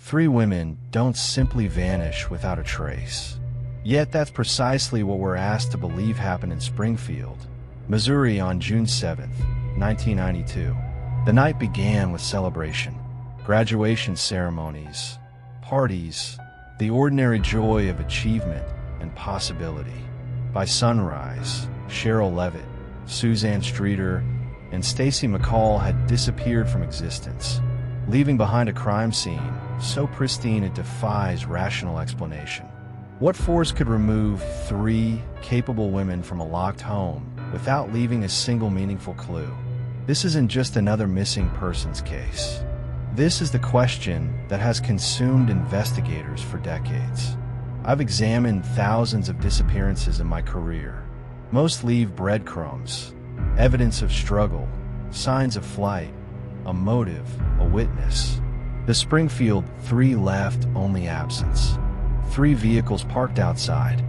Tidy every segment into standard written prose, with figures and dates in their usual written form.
Three women don't simply vanish without a trace. Yet that's precisely what we're asked to believe happened in Springfield, Missouri on June 7, 1992. The night began with celebration, graduation ceremonies, parties, the ordinary joy of achievement and possibility. By sunrise, Sherrill Levitt, Suzie Streeter, and Stacy McCall had disappeared from existence, leaving behind a crime scene so pristine it defies rational explanation. What force could remove three capable women from a locked home without leaving a single meaningful clue? This isn't just another missing persons case. This is the question that has consumed investigators for decades. I've examined thousands of disappearances in my career. Most leave breadcrumbs, evidence of struggle, signs of flight, a motive, a witness. The Springfield three left only absence. 3 vehicles parked outside,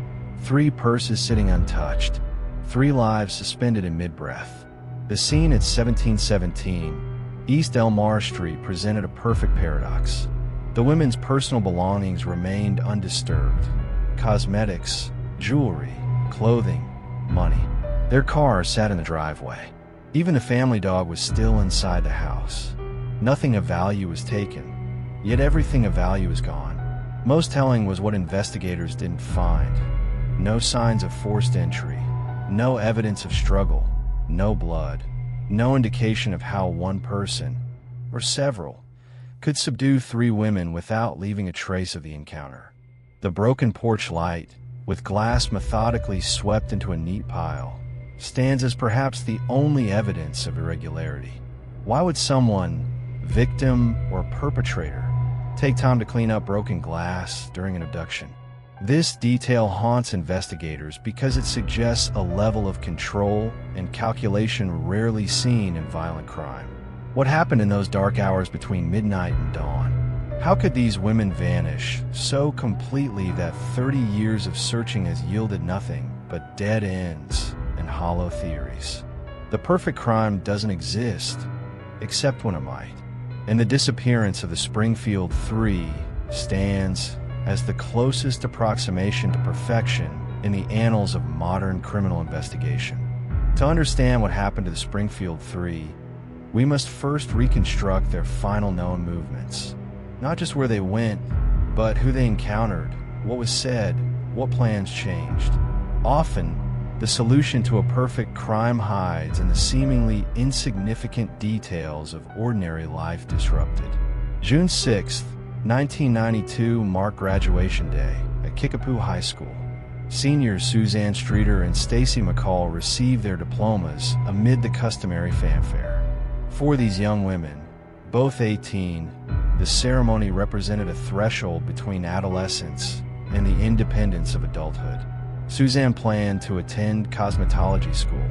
3 purses sitting untouched, 3 lives suspended in mid-breath. The scene at 1717 East Elmar Street presented a perfect paradox. The women's personal belongings remained undisturbed. Cosmetics, jewelry, clothing, money. Their car sat in the driveway. Even the family dog was still inside the house. Nothing of value was taken, yet everything of value is gone. Most telling was what investigators didn't find. No signs of forced entry, no evidence of struggle, no blood, no indication of how one person, or several, could subdue 3 women without leaving a trace of the encounter. The broken porch light, with glass methodically swept into a neat pile, stands as perhaps the only evidence of irregularity. Why would someone, victim or perpetrator, take time to clean up broken glass during an abduction? This detail haunts investigators because it suggests a level of control and calculation rarely seen in violent crime. What happened in those dark hours between midnight and dawn? How could these women vanish so completely that 30 years of searching has yielded nothing but dead ends and hollow theories? The perfect crime doesn't exist, except when it might. And the disappearance of the Springfield 3 stands as the closest approximation to perfection in the annals of modern criminal investigation. To understand what happened to the Springfield 3, we must first reconstruct their final known movements. Not just where they went, but who they encountered, what was said, what plans changed. Often, the solution to a perfect crime hides in the seemingly insignificant details of ordinary life disrupted. June 6, 1992 marked graduation day at Kickapoo High School. Seniors Suzie Streeter and Stacy McCall received their diplomas amid the customary fanfare. For these young women, both 18, the ceremony represented a threshold between adolescence and the independence of adulthood. Suzanne planned to attend cosmetology school,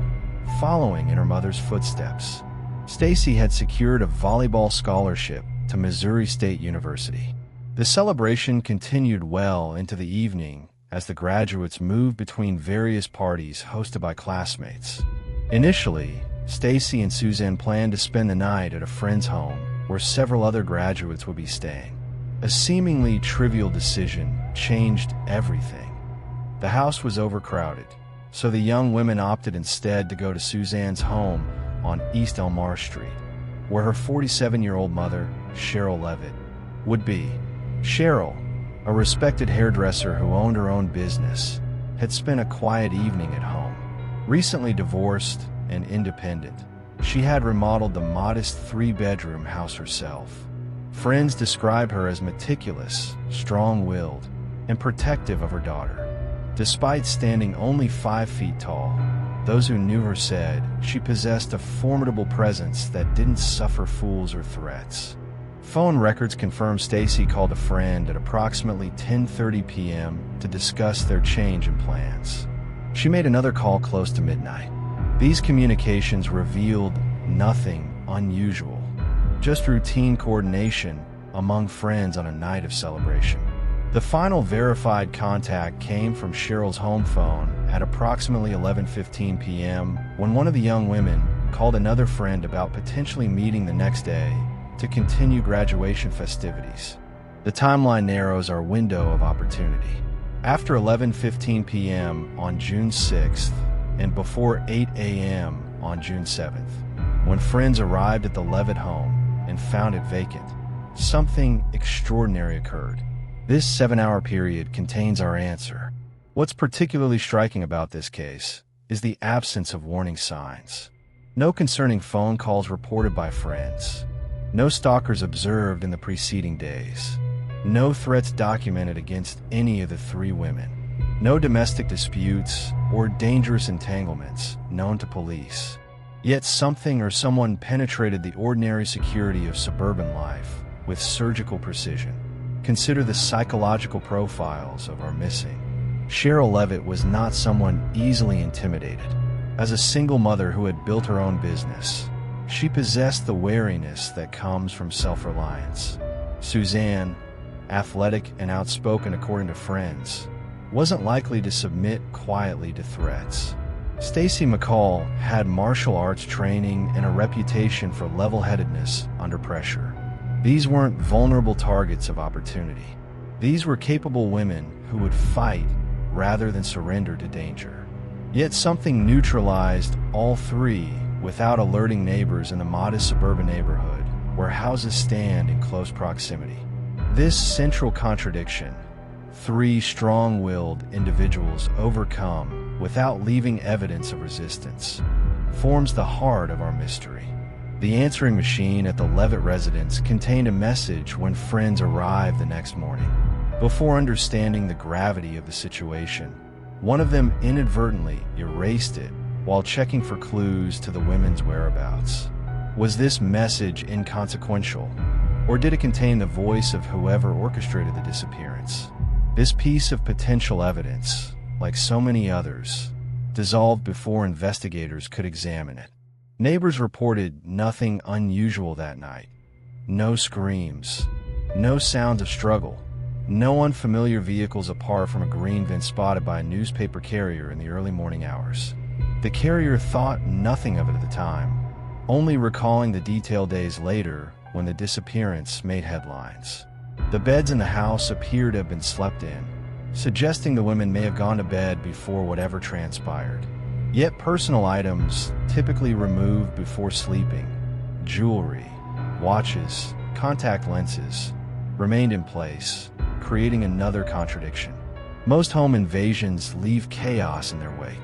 following in her mother's footsteps. Stacy had secured a volleyball scholarship to Missouri State University. The celebration continued well into the evening as the graduates moved between various parties hosted by classmates. Initially, Stacy and Suzanne planned to spend the night at a friend's home where several other graduates would be staying. A seemingly trivial decision changed everything. The house was overcrowded, so the young women opted instead to go to Suzanne's home on East Elmar Street, where her 47-year-old mother, Sherrill Levitt, would be. Sherrill, a respected hairdresser who owned her own business, had spent a quiet evening at home. Recently divorced and independent, she had remodeled the modest 3-bedroom house herself. Friends describe her as meticulous, strong-willed, and protective of her daughter. Despite standing only 5 feet tall, those who knew her said she possessed a formidable presence that didn't suffer fools or threats. Phone records confirm Stacy called a friend at approximately 10:30 p.m. to discuss their change in plans. She made another call close to midnight. These communications revealed nothing unusual, just routine coordination among friends on a night of celebration. The final verified contact came from Sherrill's home phone at approximately 11:15 p.m. when one of the young women called another friend about potentially meeting the next day to continue graduation festivities. The timeline narrows our window of opportunity. After 11:15 p.m. on June 6th and before 8 a.m. on June 7th, when friends arrived at the Levitt home and found it vacant, something extraordinary occurred. This 7-hour period contains our answer. What's particularly striking about this case is the absence of warning signs. No concerning phone calls reported by friends. No stalkers observed in the preceding days. No threats documented against any of the 3 women. No domestic disputes or dangerous entanglements known to police. Yet something or someone penetrated the ordinary security of suburban life with surgical precision. Consider the psychological profiles of our missing. Sherrill Levitt was not someone easily intimidated. As a single mother who had built her own business, she possessed the wariness that comes from self-reliance. Suzanne, athletic and outspoken according to friends, wasn't likely to submit quietly to threats. Stacy McCall had martial arts training and a reputation for level-headedness under pressure. These weren't vulnerable targets of opportunity. These were capable women who would fight rather than surrender to danger. Yet something neutralized all 3 without alerting neighbors in the modest suburban neighborhood where houses stand in close proximity. This central contradiction, 3 strong-willed individuals overcome without leaving evidence of resistance, forms the heart of our mystery. The answering machine at the Levitt residence contained a message when friends arrived the next morning. Before understanding the gravity of the situation, one of them inadvertently erased it while checking for clues to the women's whereabouts. Was this message inconsequential, or did it contain the voice of whoever orchestrated the disappearance? This piece of potential evidence, like so many others, dissolved before investigators could examine it. Neighbors reported nothing unusual that night. No screams, no sounds of struggle, no unfamiliar vehicles apart from a green van spotted by a newspaper carrier in the early morning hours. The carrier thought nothing of it at the time, only recalling the detail days later when the disappearance made headlines. The beds in the house appear to have been slept in, suggesting the women may have gone to bed before whatever transpired. Yet personal items typically removed before sleeping, jewelry, watches, contact lenses, remained in place, creating another contradiction. Most home invasions leave chaos in their wake.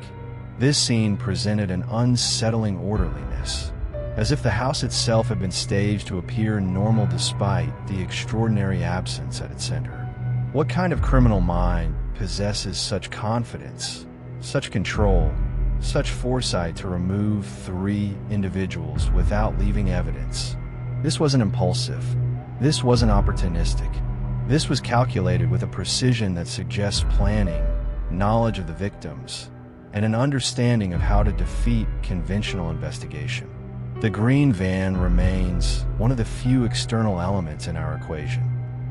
This scene presented an unsettling orderliness, as if the house itself had been staged to appear normal despite the extraordinary absence at its center. What kind of criminal mind possesses such confidence, such control, such foresight to remove 3 individuals without leaving evidence? This wasn't impulsive. This wasn't opportunistic. This was calculated with a precision that suggests planning, knowledge of the victims, and an understanding of how to defeat conventional investigation. The green van remains one of the few external elements in our equation.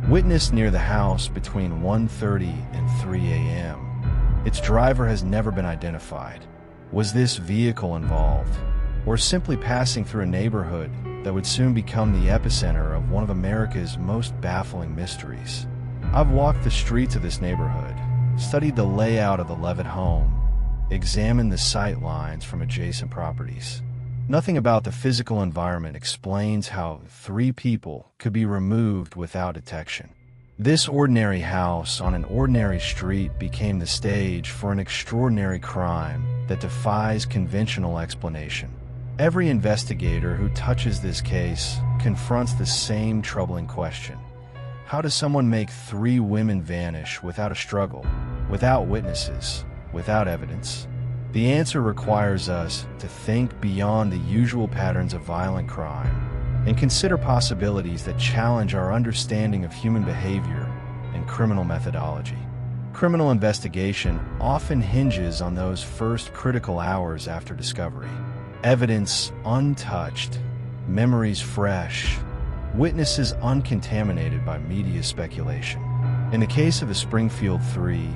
Witnessed near the house between 1:30 and 3 a.m., its driver has never been identified. Was this vehicle involved, or simply passing through a neighborhood that would soon become the epicenter of one of America's most baffling mysteries? I've walked the streets of this neighborhood, studied the layout of the Levitt home, examined the sight lines from adjacent properties. Nothing about the physical environment explains how 3 people could be removed without detection. This ordinary house on an ordinary street became the stage for an extraordinary crime that defies conventional explanation. Every investigator who touches this case confronts the same troubling question. How does someone make 3 women vanish without a struggle, without witnesses, without evidence? The answer requires us to think beyond the usual patterns of violent crime and consider possibilities that challenge our understanding of human behavior and criminal methodology. Criminal investigation often hinges on those first critical hours after discovery. Evidence untouched, memories fresh, witnesses uncontaminated by media speculation. In the case of the Springfield 3,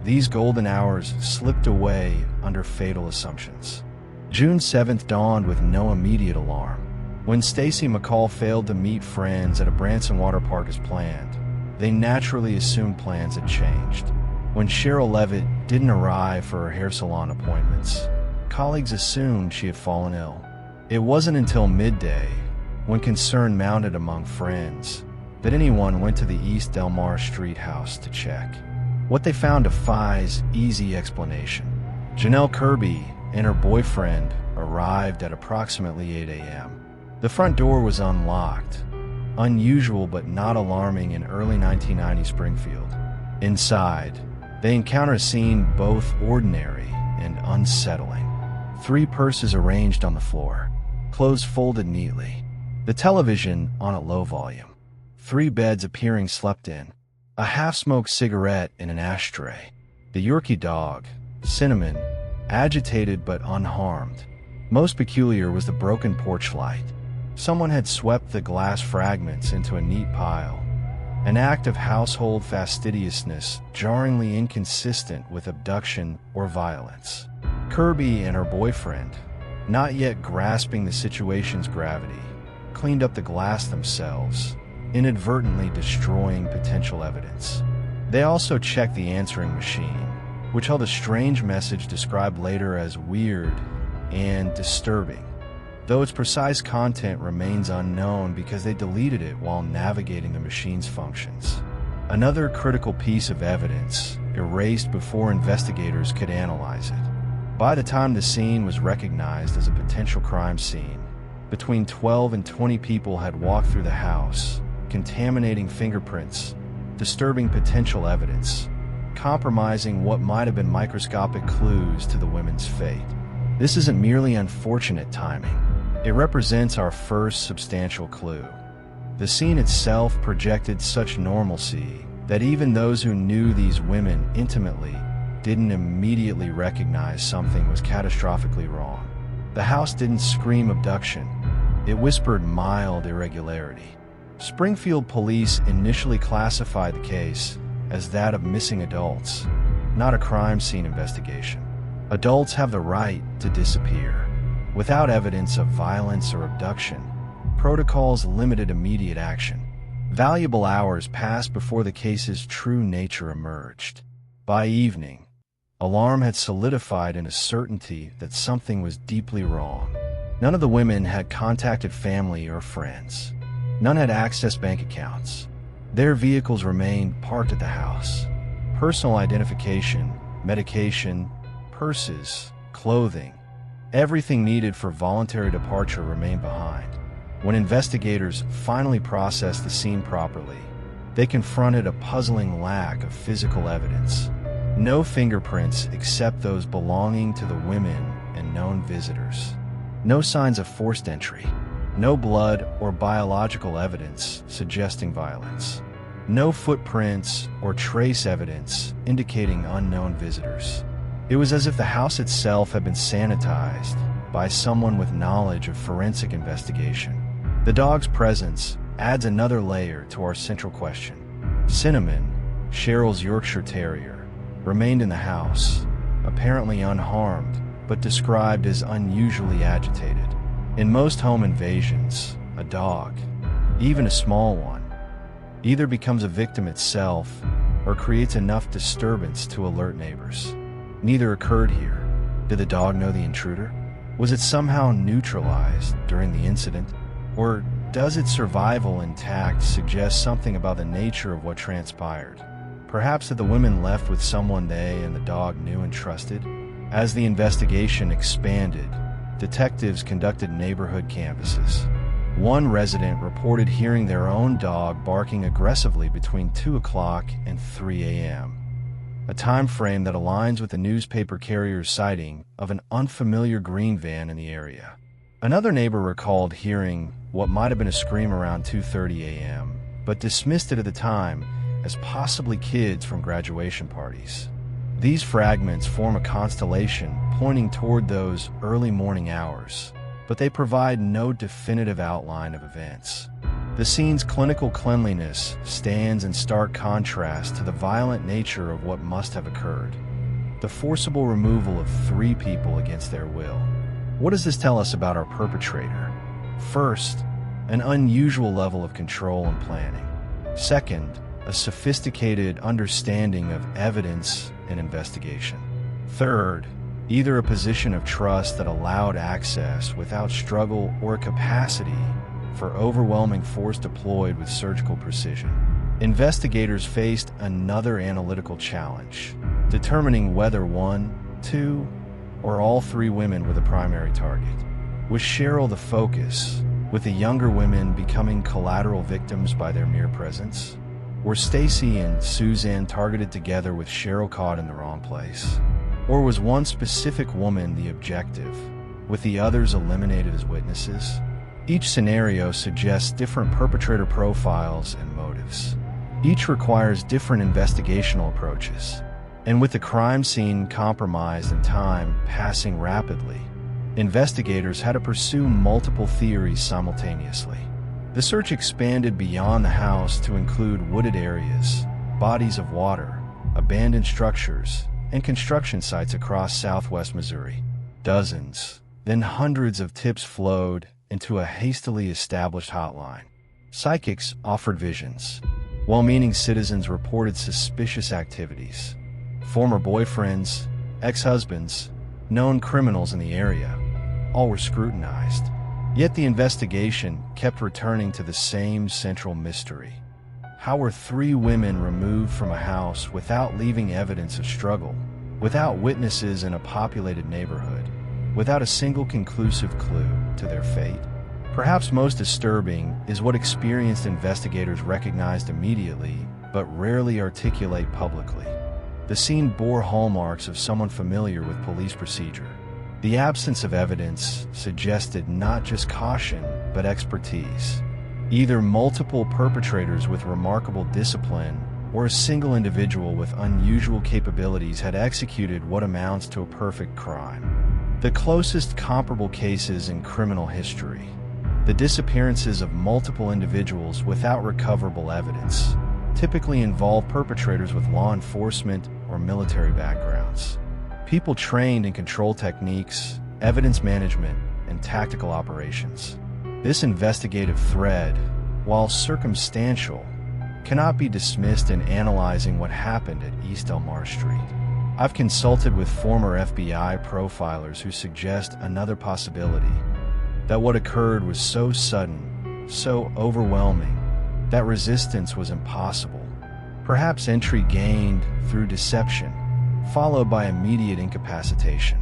these golden hours slipped away under fatal assumptions. June 7th dawned with no immediate alarm. When Stacy McCall failed to meet friends at a Branson water park as planned, they naturally assumed plans had changed. When Sherrill Levitt didn't arrive for her hair salon appointments, colleagues assumed she had fallen ill. It wasn't until midday, when concern mounted among friends, that anyone went to the East Del Mar Street house to check. What they found defies easy explanation. Janelle Kirby and her boyfriend arrived at approximately 8 a.m. The front door was unlocked, unusual but not alarming in early 1990 Springfield. Inside, they encounter a scene both ordinary and unsettling. 3 purses arranged on the floor, clothes folded neatly, the television on a low volume, 3 beds appearing slept in, a half-smoked cigarette in an ashtray, the Yorkie dog, Cinnamon, agitated but unharmed. Most peculiar was the broken porch light. Someone had swept the glass fragments into a neat pile, an act of household fastidiousness jarringly inconsistent with abduction or violence. Kirby and her boyfriend, not yet grasping the situation's gravity, cleaned up the glass themselves, inadvertently destroying potential evidence. They also checked the answering machine, which held a strange message described later as weird and disturbing, though its precise content remains unknown because they deleted it while navigating the machine's functions. Another critical piece of evidence erased before investigators could analyze it. By the time the scene was recognized as a potential crime scene, between 12 and 20 people had walked through the house, contaminating fingerprints, disturbing potential evidence, compromising what might have been microscopic clues to the women's fate. This isn't merely unfortunate timing. It represents our first substantial clue. The scene itself projected such normalcy that even those who knew these women intimately didn't immediately recognize something was catastrophically wrong. The house didn't scream abduction. It whispered mild irregularity. Springfield police initially classified the case as that of missing adults, not a crime scene investigation. Adults have the right to disappear. Without evidence of violence or abduction, protocols limited immediate action. Valuable hours passed before the case's true nature emerged. By evening, alarm had solidified in a certainty that something was deeply wrong. None of the women had contacted family or friends. None had accessed bank accounts. Their vehicles remained parked at the house. Personal identification, medication, purses, clothing, everything needed for voluntary departure remained behind. When investigators finally processed the scene properly, they confronted a puzzling lack of physical evidence. No fingerprints except those belonging to the women and known visitors. No signs of forced entry. No blood or biological evidence suggesting violence. No footprints or trace evidence indicating unknown visitors. It was as if the house itself had been sanitized by someone with knowledge of forensic investigation. The dog's presence adds another layer to our central question. Cinnamon, Sherrill's Yorkshire Terrier, remained in the house, apparently unharmed, but described as unusually agitated. In most home invasions, a dog, even a small one, either becomes a victim itself or creates enough disturbance to alert neighbors. Neither occurred here. Did the dog know the intruder? Was it somehow neutralized during the incident? Or does its survival intact suggest something about the nature of what transpired? Perhaps that the women left with someone they and the dog knew and trusted? As the investigation expanded, detectives conducted neighborhood canvasses. One resident reported hearing their own dog barking aggressively between 2 o'clock and 3 a.m., a time frame that aligns with the newspaper carrier's sighting of an unfamiliar green van in the area. Another neighbor recalled hearing what might have been a scream around 2:30 a.m., but dismissed it at the time as possibly kids from graduation parties. These fragments form a constellation pointing toward those early morning hours, but they provide no definitive outline of events. The scene's clinical cleanliness stands in stark contrast to the violent nature of what must have occurred. The forcible removal of 3 people against their will. What does this tell us about our perpetrator? First, an unusual level of control and planning. Second, a sophisticated understanding of evidence and investigation. Third, either a position of trust that allowed access without struggle or a capacity for overwhelming force deployed with surgical precision. Investigators faced another analytical challenge, determining whether one, two, or all three women were the primary target. Was Sherrill the focus, with the younger women becoming collateral victims by their mere presence? Were Stacy and Suzanne targeted together with Sherrill caught in the wrong place? Or was one specific woman the objective, with the others eliminated as witnesses? Each scenario suggests different perpetrator profiles and motives. Each requires different investigational approaches. And with the crime scene compromised and time passing rapidly, investigators had to pursue multiple theories simultaneously. The search expanded beyond the house to include wooded areas, bodies of water, abandoned structures, and construction sites across southwest Missouri. Dozens, then hundreds of tips flowed into a hastily established hotline. Psychics offered visions. Well-meaning citizens reported suspicious activities. Former boyfriends, ex-husbands, known criminals in the area, all were scrutinized. Yet the investigation kept returning to the same central mystery. How were three women removed from a house without leaving evidence of struggle, without witnesses in a populated neighborhood, without a single conclusive clue to their fate? Perhaps most disturbing is what experienced investigators recognized immediately, but rarely articulate publicly. The scene bore hallmarks of someone familiar with police procedure. The absence of evidence suggested not just caution, but expertise. Either multiple perpetrators with remarkable discipline or a single individual with unusual capabilities had executed what amounts to a perfect crime. The closest comparable cases in criminal history, the disappearances of multiple individuals without recoverable evidence, typically involve perpetrators with law enforcement or military backgrounds. People trained in control techniques, evidence management, and tactical operations. This investigative thread, while circumstantial, cannot be dismissed in analyzing what happened at East Elmar Street. I've consulted with former FBI profilers who suggest another possibility, that what occurred was so sudden, so overwhelming, that resistance was impossible. Perhaps entry gained through deception, followed by immediate incapacitation.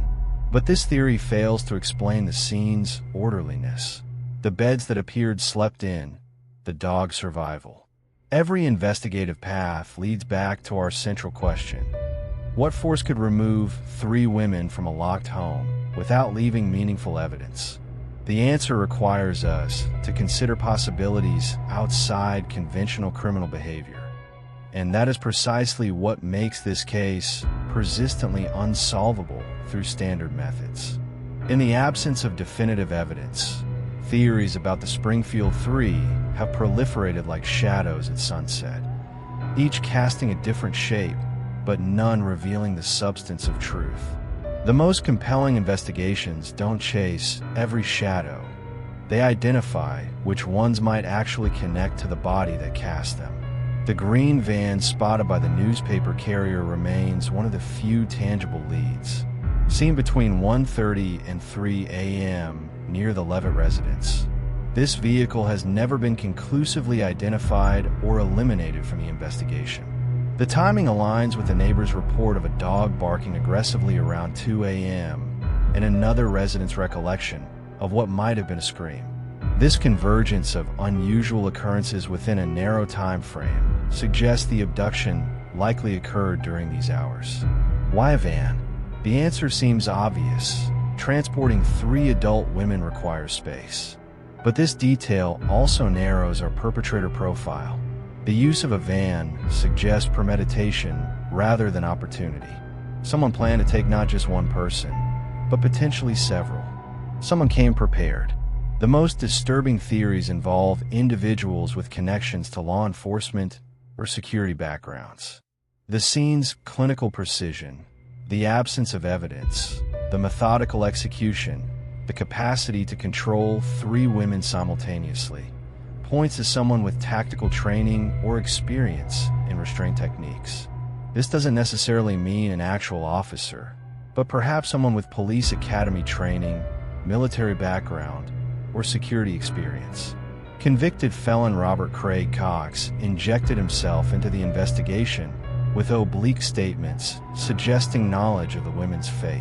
But this theory fails to explain the scene's orderliness, the beds that appeared slept in, the dog's survival. Every investigative path leads back to our central question. What force could remove three women from a locked home without leaving meaningful evidence? The answer requires us to consider possibilities outside conventional criminal behavior. And that is precisely what makes this case persistently unsolvable through standard methods. In the absence of definitive evidence, theories about the Springfield Three have proliferated like shadows at sunset, each casting a different shape, but none revealing the substance of truth. The most compelling investigations don't chase every shadow. They identify which ones might actually connect to the body that cast them. The green van spotted by the newspaper carrier remains one of the few tangible leads. Seen between 1:30 and 3 a.m. near the Levitt residence, this vehicle has never been conclusively identified or eliminated from the investigation. The timing aligns with the neighbor's report of a dog barking aggressively around 2 a.m. and another resident's recollection of what might have been a scream. This convergence of unusual occurrences within a narrow time frame suggests the abduction likely occurred during these hours. Why a van? The answer seems obvious. Transporting three adult women requires space. But this detail also narrows our perpetrator profile. The use of a van suggests premeditation rather than opportunity. Someone planned to take not just one person, but potentially several. Someone came prepared. The most disturbing theories involve individuals with connections to law enforcement or security backgrounds. The scene's clinical precision, the absence of evidence, the methodical execution, the capacity to control three women simultaneously, points to someone with tactical training or experience in restraint techniques. This doesn't necessarily mean an actual officer, but perhaps someone with police academy training, military background, or security experience. Convicted felon Robert Craig Cox injected himself into the investigation with oblique statements suggesting knowledge of the women's fate.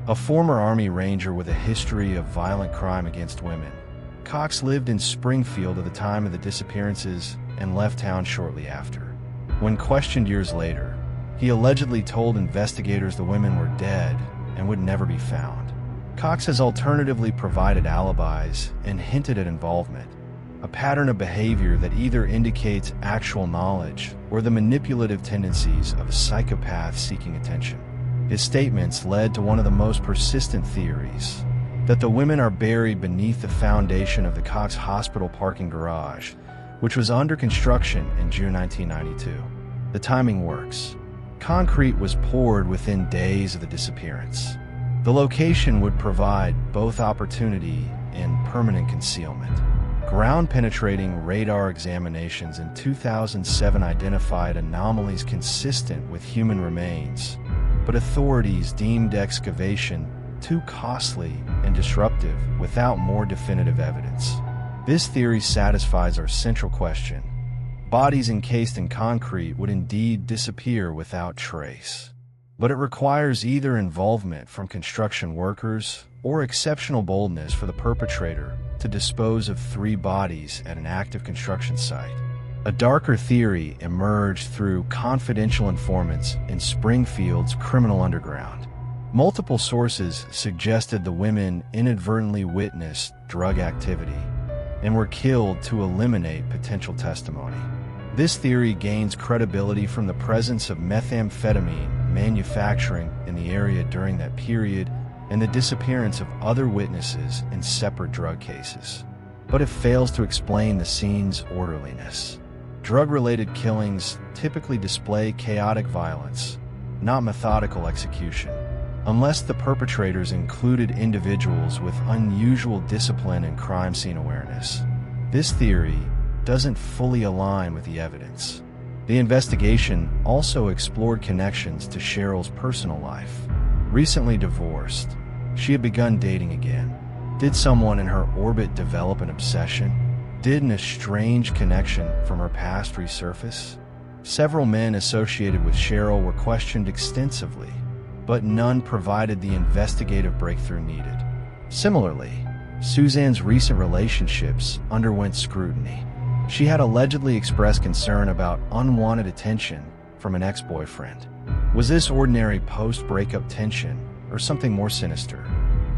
A former Army Ranger with a history of violent crime against women, Cox lived in Springfield at the time of the disappearances and left town shortly after. When questioned years later, he allegedly told investigators the women were dead and would never be found. Cox has alternatively provided alibis and hinted at involvement, a pattern of behavior that either indicates actual knowledge or the manipulative tendencies of a psychopath seeking attention. His statements led to one of the most persistent theories, that the women are buried beneath the foundation of the Cox Hospital parking garage, which was under construction in June 1992. The timing works. Concrete was poured within days of the disappearance. The location would provide both opportunity and permanent concealment. Ground-penetrating radar examinations in 2007 identified anomalies consistent with human remains, but authorities deemed excavation too costly and disruptive without more definitive evidence. This theory satisfies our central question. Bodies encased in concrete would indeed disappear without trace, but it requires either involvement from construction workers or exceptional boldness for the perpetrator to dispose of 3 bodies at an active construction site. A darker theory emerged through confidential informants in Springfield's criminal underground. Multiple sources suggested the women inadvertently witnessed drug activity and were killed to eliminate potential testimony. This theory gains credibility from the presence of methamphetamine manufacturing in the area during that period and the disappearance of other witnesses in separate drug cases. But it fails to explain the scene's orderliness. Drug-related killings typically display chaotic violence, not methodical execution, unless the perpetrators included individuals with unusual discipline and crime scene awareness. This theory doesn't fully align with the evidence. The investigation also explored connections to Sherrill's personal life. Recently divorced, she had begun dating again. Did someone in her orbit develop an obsession? Did an estranged connection from her past resurface? Several men associated with Sherrill were questioned extensively, but none provided the investigative breakthrough needed. Similarly, Suzanne's recent relationships underwent scrutiny. She had allegedly expressed concern about unwanted attention from an ex-boyfriend. Was this ordinary post-breakup tension or something more sinister?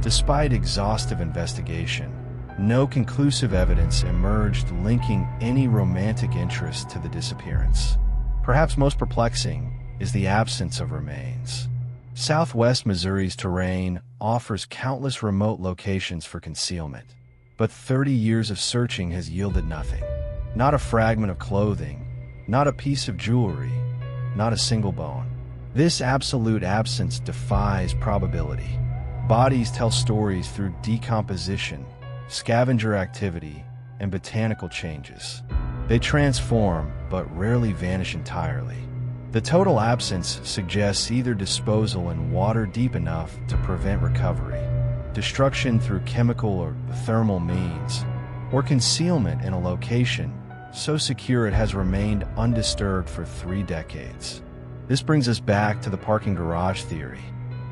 Despite exhaustive investigation, no conclusive evidence emerged linking any romantic interest to the disappearance. Perhaps most perplexing is the absence of remains. Southwest Missouri's terrain offers countless remote locations for concealment, but 30 years of searching has yielded nothing. Not a fragment of clothing, not a piece of jewelry, not a single bone. This absolute absence defies probability. Bodies tell stories through decomposition, scavenger activity, and botanical changes. They transform, but rarely vanish entirely. The total absence suggests either disposal in water deep enough to prevent recovery, destruction through chemical or thermal means, or concealment in a location so secure it has remained undisturbed for 3 decades. This brings us back to the parking garage theory.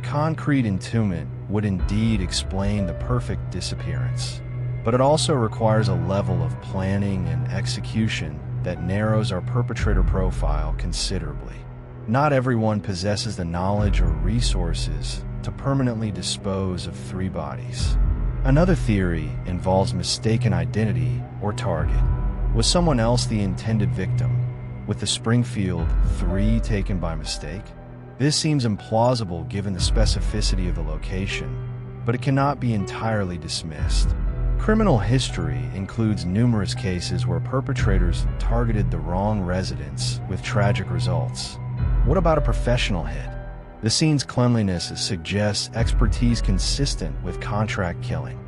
Concrete entombment would indeed explain the perfect disappearance, but it also requires a level of planning and execution that narrows our perpetrator profile considerably. Not everyone possesses the knowledge or resources to permanently dispose of 3 bodies. Another theory involves mistaken identity or target. Was someone else the intended victim, with the Springfield 3 taken by mistake? This seems implausible given the specificity of the location, but it cannot be entirely dismissed. Criminal history includes numerous cases where perpetrators targeted the wrong residents with tragic results. What about a professional hit? The scene's cleanliness suggests expertise consistent with contract killing.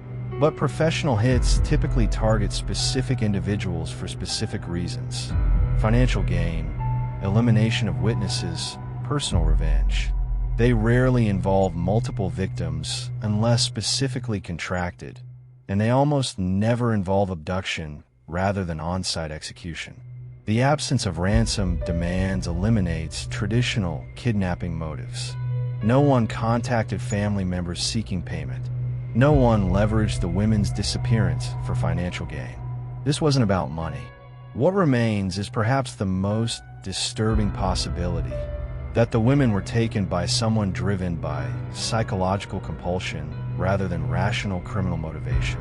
But professional hits typically target specific individuals for specific reasons: financial gain, elimination of witnesses, personal revenge. They rarely involve multiple victims unless specifically contracted, and they almost never involve abduction rather than on-site execution. The absence of ransom demands eliminates traditional kidnapping motives. No one contacted family members seeking payment. No one leveraged the women's disappearance for financial gain. This wasn't about money. What remains is perhaps the most disturbing possibility: that the women were taken by someone driven by psychological compulsion rather than rational criminal motivation.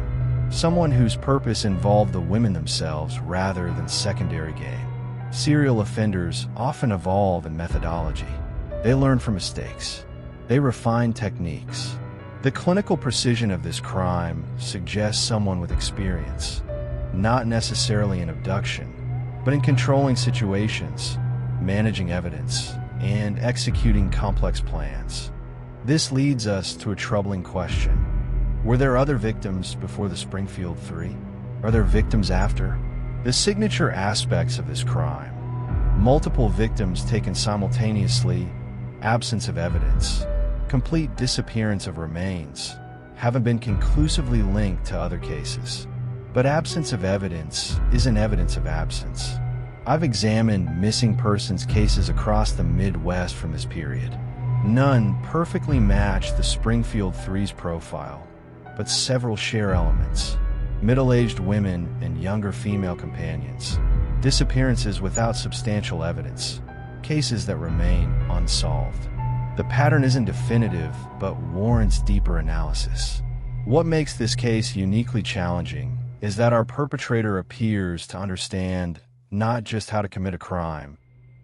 Someone whose purpose involved the women themselves rather than secondary gain. Serial offenders often evolve in methodology. They learn from mistakes. They refine techniques. The clinical precision of this crime suggests someone with experience, not necessarily in abduction, but in controlling situations, managing evidence, and executing complex plans. This leads us to a troubling question. Were there other victims before the Springfield 3? Are there victims after? The signature aspects of this crime: multiple victims taken simultaneously, absence of evidence, complete disappearance of remains, haven't been conclusively linked to other cases. But absence of evidence isn't evidence of absence. I've examined missing persons cases across the Midwest from this period. None perfectly match the Springfield 3's profile, but several share elements: middle-aged women and younger female companions, disappearances without substantial evidence, cases that remain unsolved. The pattern isn't definitive, but warrants deeper analysis. What makes this case uniquely challenging is that our perpetrator appears to understand not just how to commit a crime,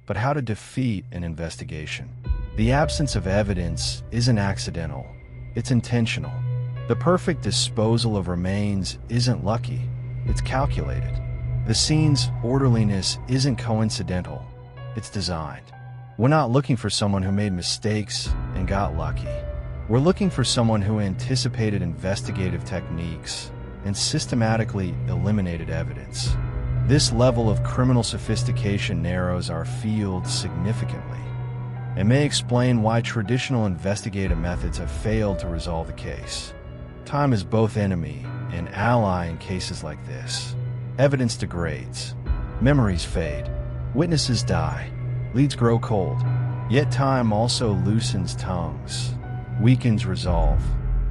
but how to defeat an investigation. The absence of evidence isn't accidental, it's intentional. The perfect disposal of remains isn't lucky, it's calculated. The scene's orderliness isn't coincidental, it's designed. We're not looking for someone who made mistakes and got lucky. We're looking for someone who anticipated investigative techniques and systematically eliminated evidence. This level of criminal sophistication narrows our field significantly and may explain why traditional investigative methods have failed to resolve the case. Time is both enemy and ally in cases like this. Evidence degrades, memories fade, witnesses die, leads grow cold. Yet time also loosens tongues, weakens resolve,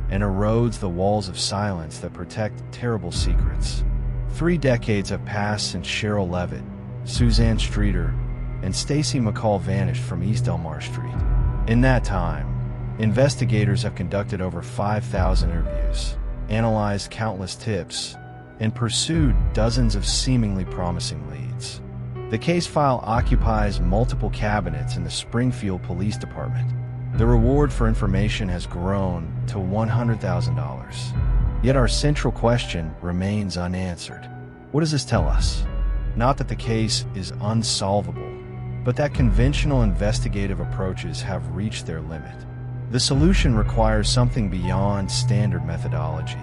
and erodes the walls of silence that protect terrible secrets. 3 decades have passed since Sherrill Levitt, Suzie Streeter, and Stacy McCall vanished from East Delmar Street. In that time, investigators have conducted over 5,000 interviews, analyzed countless tips, and pursued dozens of seemingly promising leads. The case file occupies multiple cabinets in the Springfield Police Department. The reward for information has grown to $100,000. Yet our central question remains unanswered. What does this tell us? Not that the case is unsolvable, but that conventional investigative approaches have reached their limit. The solution requires something beyond standard methodology,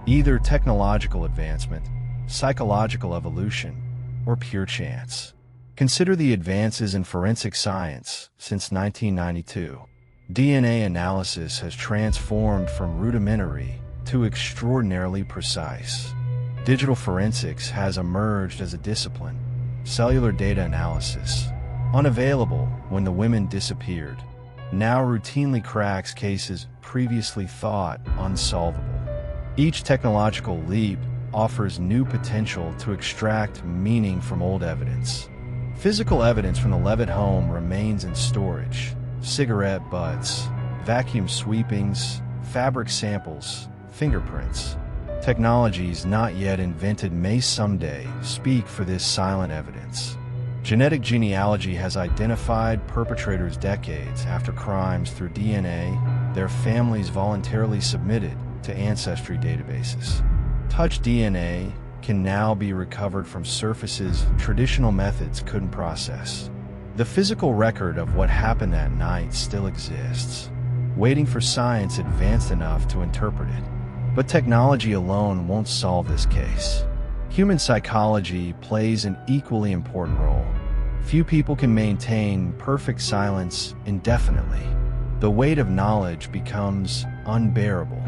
either technological advancement, psychological evolution, or pure chance. Consider the advances in forensic science since 1992. DNA analysis has transformed from rudimentary to extraordinarily precise. Digital forensics has emerged as a discipline. Cellular data analysis, unavailable when the women disappeared, now routinely cracks cases previously thought unsolvable. Each technological leap offers new potential to extract meaning from old evidence. Physical evidence from the Levitt home remains in storage: cigarette butts, vacuum sweepings, fabric samples, fingerprints. Technologies not yet invented may someday speak for this silent evidence. Genetic genealogy has identified perpetrators decades after crimes through DNA their families voluntarily submitted to ancestry databases. Touch DNA can now be recovered from surfaces traditional methods couldn't process. The physical record of what happened that night still exists, waiting for science advanced enough to interpret it. But technology alone won't solve this case. Human psychology plays an equally important role. Few people can maintain perfect silence indefinitely. The weight of knowledge becomes unbearable.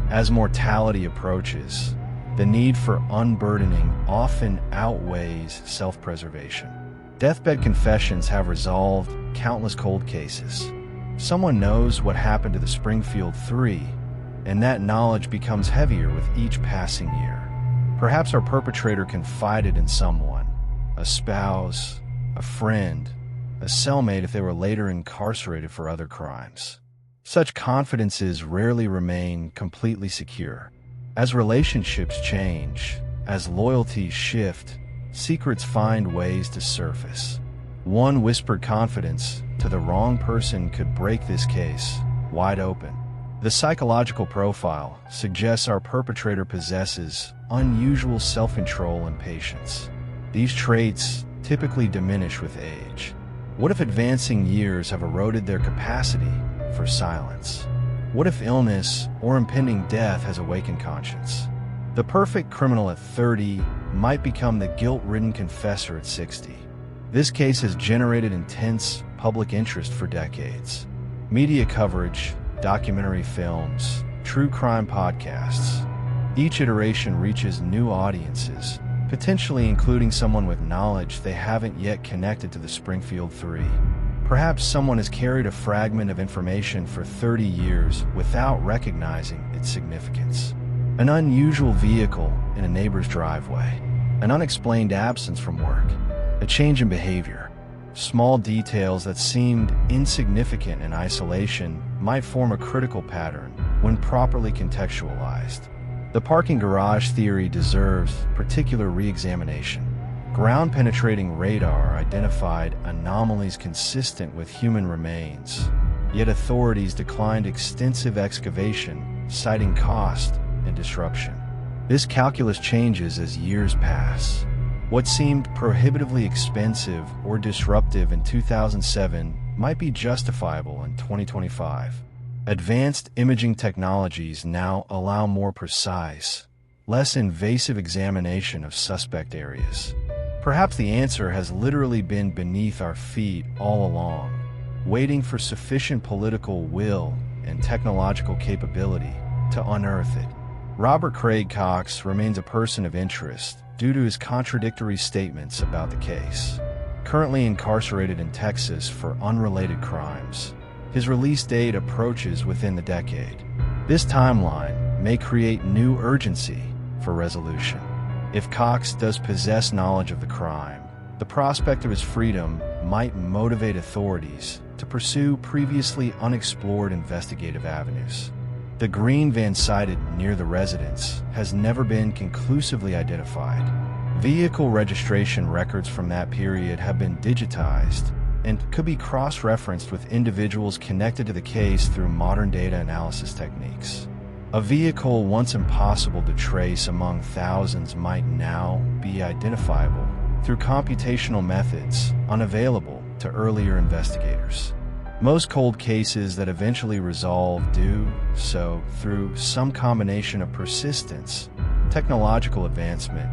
As mortality approaches, the need for unburdening often outweighs self-preservation. Deathbed confessions have resolved countless cold cases. Someone knows what happened to the Springfield 3, and that knowledge becomes heavier with each passing year. Perhaps our perpetrator confided in someone, a spouse, a friend, a cellmate if they were later incarcerated for other crimes. Such confidences rarely remain completely secure. As relationships change, as loyalties shift, secrets find ways to surface. One whispered confidence to the wrong person could break this case wide open. The psychological profile suggests our perpetrator possesses unusual self-control and patience. These traits typically diminish with age. What if advancing years have eroded their capacity for silence? What if illness or impending death has awakened conscience? The perfect criminal at 30 might become the guilt-ridden confessor at 60. This case has generated intense public interest for decades. Media coverage, documentary films, true crime podcasts. Each iteration reaches new audiences, potentially including someone with knowledge they haven't yet connected to the Springfield 3. Perhaps someone has carried a fragment of information for 30 years without recognizing its significance. An unusual vehicle in a neighbor's driveway, an unexplained absence from work, a change in behavior. Small details that seemed insignificant in isolation might form a critical pattern when properly contextualized. The parking garage theory deserves particular re-examination. Ground-penetrating radar identified anomalies consistent with human remains, yet authorities declined extensive excavation, citing cost and disruption. This calculus changes as years pass. What seemed prohibitively expensive or disruptive in 2007 might be justifiable in 2025. Advanced imaging technologies now allow more precise, less invasive examination of suspect areas. Perhaps the answer has literally been beneath our feet all along, waiting for sufficient political will and technological capability to unearth it. Robert Craig Cox remains a person of interest due to his contradictory statements about the case. Currently incarcerated in Texas for unrelated crimes, his release date approaches within the decade. This timeline may create new urgency for resolution. If Cox does possess knowledge of the crime, the prospect of his freedom might motivate authorities to pursue previously unexplored investigative avenues. The green van sighted near the residence has never been conclusively identified. Vehicle registration records from that period have been digitized and could be cross-referenced with individuals connected to the case through modern data analysis techniques. A vehicle once impossible to trace among thousands might now be identifiable through computational methods unavailable to earlier investigators. Most cold cases that eventually resolve do so through some combination of persistence, technological advancement,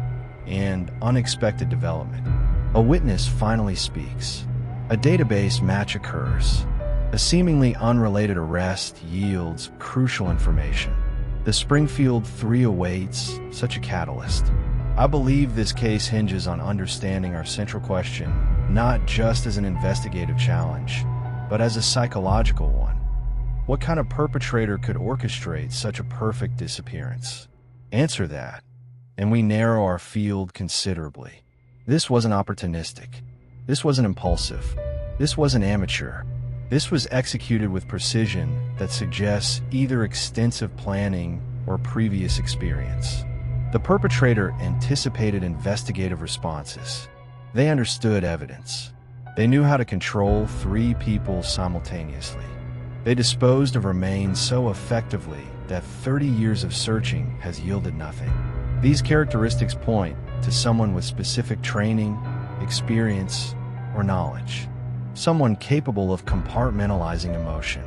and unexpected development. A witness finally speaks. A database match occurs. A seemingly unrelated arrest yields crucial information. The Springfield 3 awaits such a catalyst. I believe this case hinges on understanding our central question, not just as an investigative challenge, but as a psychological one. What kind of perpetrator could orchestrate such a perfect disappearance? Answer that, and we narrow our field considerably. This wasn't opportunistic. This wasn't impulsive. This wasn't amateur. This was executed with precision that suggests either extensive planning or previous experience. The perpetrator anticipated investigative responses. They understood evidence. They knew how to control 3 people simultaneously. They disposed of remains so effectively that 30 years of searching has yielded nothing. These characteristics point to someone with specific training, experience, or knowledge. Someone capable of compartmentalizing emotion.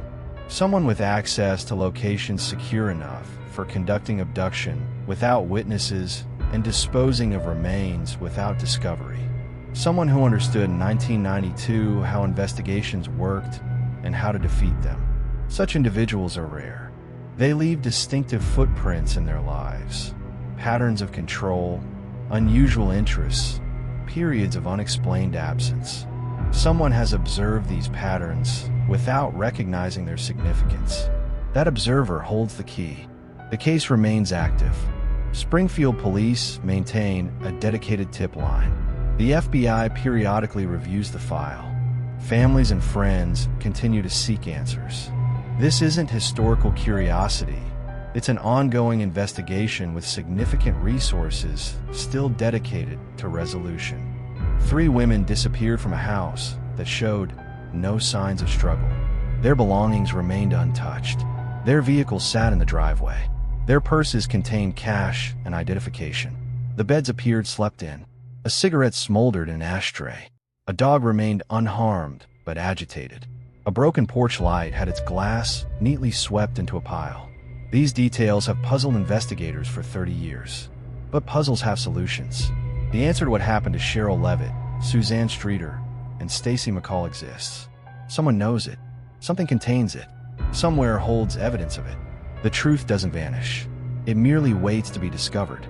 Someone with access to locations secure enough for conducting abduction without witnesses and disposing of remains without discovery. Someone who understood in 1992 how investigations worked and how to defeat them. Such individuals are rare. They leave distinctive footprints in their lives, patterns of control, unusual interests, periods of unexplained absence. Someone has observed these patterns without recognizing their significance. That observer holds the key. The case remains active. Springfield police maintain a dedicated tip line. The FBI periodically reviews the file. Families and friends continue to seek answers. This isn't historical curiosity. It's an ongoing investigation with significant resources still dedicated to resolution. 3 women disappeared from a house that showed no signs of struggle. Their belongings remained untouched. Their vehicles sat in the driveway. Their purses contained cash and identification. The beds appeared slept in. A cigarette smoldered in an ashtray. A dog remained unharmed but agitated. A broken porch light had its glass neatly swept into a pile. These details have puzzled investigators for 30 years. But puzzles have solutions. The answer to what happened to Sherrill Levitt, Suzie Streeter, and Stacy McCall exists. Someone knows it. Something contains it. Somewhere holds evidence of it. The truth doesn't vanish. It merely waits to be discovered.